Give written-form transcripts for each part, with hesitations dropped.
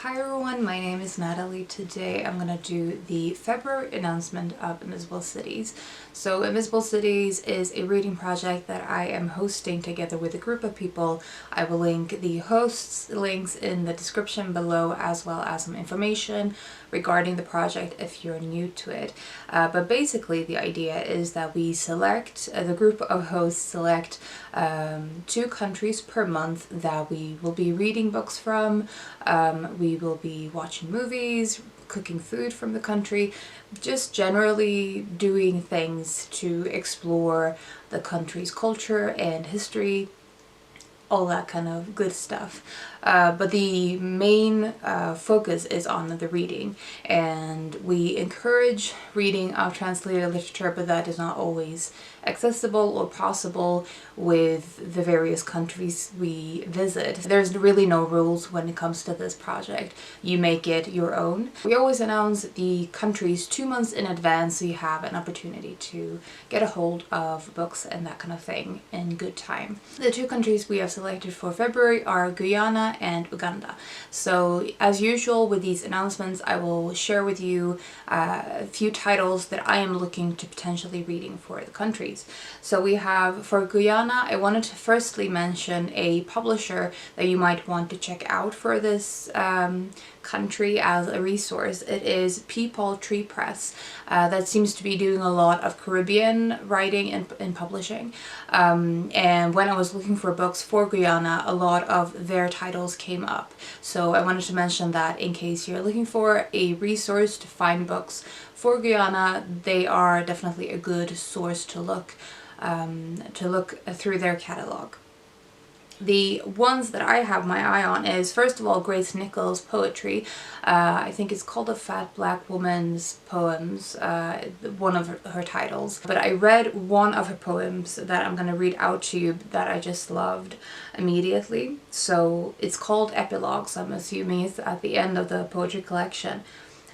Hi everyone, my name is Natalie. Today I'm going to do the February announcement of Invisible Cities. So Invisible Cities is a reading project that I am hosting together with a group of people. I will link the hosts' links in the description below, as well as some information regarding the project if you're new to it. But basically the idea is that we select, the group of hosts select 2 countries per month that we will be reading books from. We will be watching movies, cooking food from the country, just generally doing things to explore the country's culture and history, all that kind of good stuff. But the main focus is on the reading, and we encourage reading of translated literature, but that is not always accessible or possible with the various countries we visit. There's really no rules when it comes to this project. You make it your own. We always announce the countries 2 months in advance, so you have an opportunity to get a hold of books and that kind of thing in good time. The 2 countries we have selected for February are Guyana and Uganda. So as usual with these announcements, I will share with you a few titles that I am looking to potentially reading for the countries. So we have, for Guyana, I wanted to firstly mention a publisher that you might want to check out for this country as a resource. It is Peepal Tree Press. That seems to be doing a lot of Caribbean writing and publishing. And when I was looking for books for Guyana, a lot of their titles came up. So I wanted to mention that in case you're looking for a resource to find books for Guyana, they are definitely a good source to look through their catalog. The ones that I have my eye on is, first of all, Grace Nichols' poetry. I think it's called A Fat Black Woman's Poems, one of her titles. But I read one of her poems that I'm going to read out to you that I just loved immediately. So it's called Epilogue, so I'm assuming it's at the end of the poetry collection.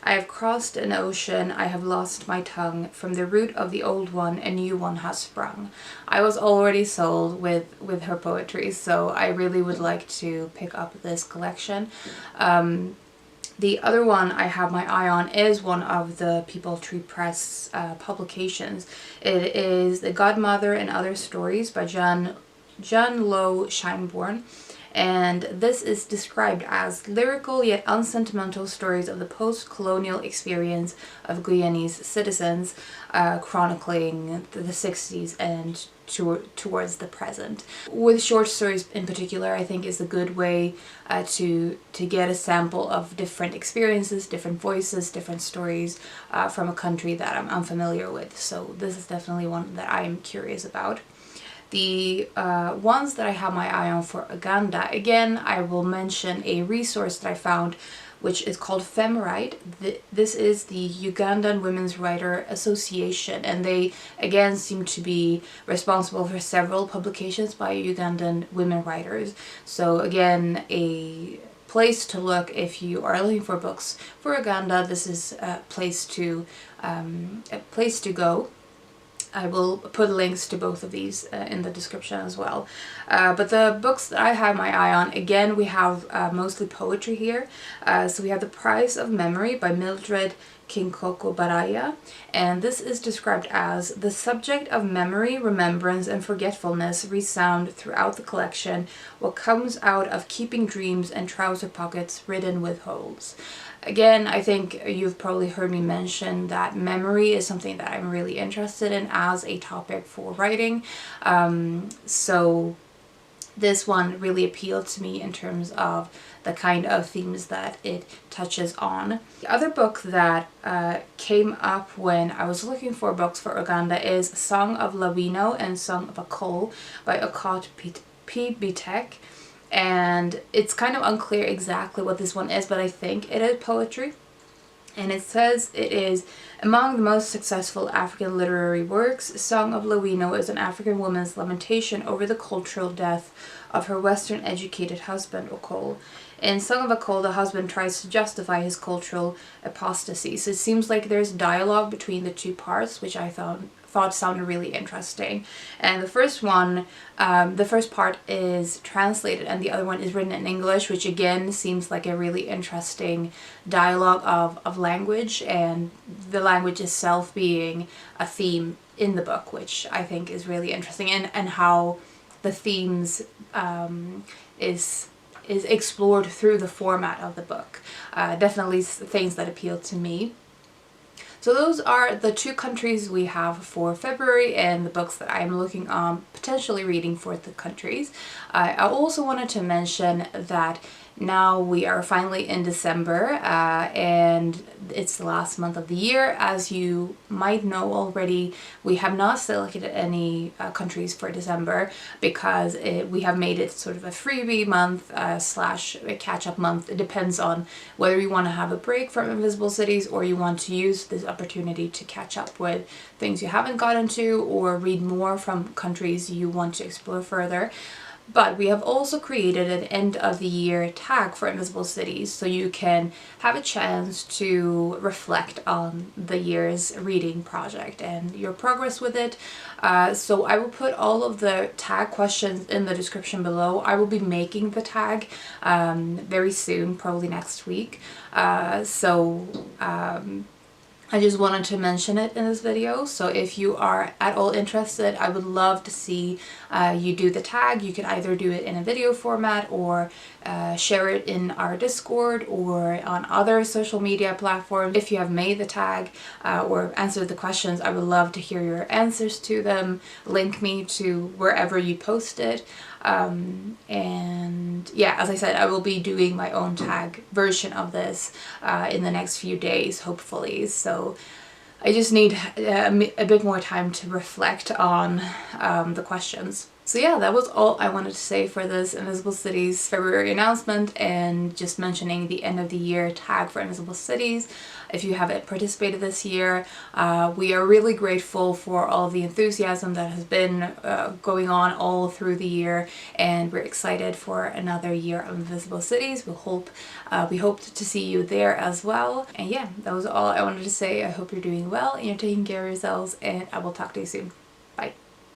I have crossed an ocean, I have lost my tongue, from the root of the old one a new one has sprung. I was already sold with her poetry, so I really would like to pick up this collection. The other one I have my eye on is one of the Peepal Tree Press publications. It is The Godmother and Other Stories by John Lowe Scheinborn. And this is described as lyrical yet unsentimental stories of the post-colonial experience of Guyanese citizens, chronicling the 60s and towards the present. With short stories in particular, I think is a good way to get a sample of different experiences, different voices, different stories from a country that I'm unfamiliar with. So this is definitely one that I am curious about. The ones that I have my eye on for Uganda, again, I will mention a resource that I found, which is called Femwrite. This is the Ugandan Women's Writer Association, and they, again, seem to be responsible for several publications by Ugandan women writers. So again, a place to look if you are looking for books for Uganda. This is a place to go. I will put links to both of these in the description as well. But the books that I have my eye on, again, we have mostly poetry here. So we have The Price of Memory by Mildred Kinkoko Baraya, and this is described as the subject of memory, remembrance, and forgetfulness resound throughout the collection, what comes out of keeping dreams and trouser pockets ridden with holes. Again, I think you've probably heard me mention that memory is something that I'm really interested in as a topic for writing. So this one really appealed to me in terms of the kind of themes that it touches on. The other book that came up when I was looking for books for Uganda is Song of Luino and Song of a Coal by Okot P. Bitek. And it's kind of unclear exactly what this one is, but I think it is poetry. And it says it is among the most successful African literary works. Song of Luino is an African woman's lamentation over the cultural death of her Western educated husband, Okol. In Song of Okol, the husband tries to justify his cultural apostasy. So it seems like there's dialogue between the 2 parts, which I found thought sounded really interesting. And the first one, the first part is translated and the other one is written in English, which again seems like a really interesting dialogue of language, and the language itself being a theme in the book, which I think is really interesting, and how the themes is explored through the format of the book. Definitely things that appeal to me. So those are the 2 countries we have for February and the books that I'm looking on potentially reading for the countries. I also wanted to mention that now we are finally in December, and it's the last month of the year. As you might know already, we have not selected any countries for December because we have made it sort of a freebie month slash a catch-up month. It depends on whether you want to have a break from Invisible Cities or you want to use this opportunity to catch up with things you haven't gotten to or read more from countries you want to explore further. But we have also created an end of the year tag for Invisible Cities, so you can have a chance to reflect on the year's reading project and your progress with it. So I will put all of the tag questions in the description below. I will be making the tag very soon, probably next week. I just wanted to mention it in this video, so if you are at all interested, I would love to see you do the tag. You can either do it in a video format or share it in our Discord or on other social media platforms. If you have made the tag or answered the questions, I would love to hear your answers to them. Link me to wherever you post it. And yeah, as I said, I will be doing my own tag version of this in the next few days, hopefully. So I just need a bit more time to reflect on the questions. So yeah, that was all I wanted to say for this Invisible Cities February announcement, and just mentioning the end of the year tag for Invisible Cities. If you haven't participated this year, we are really grateful for all of the enthusiasm that has been going on all through the year, and we're excited for another year of Invisible Cities. We hope to see you there as well. And yeah, that was all I wanted to say. I hope you're doing well and you're taking care of yourselves, and I will talk to you soon. Bye.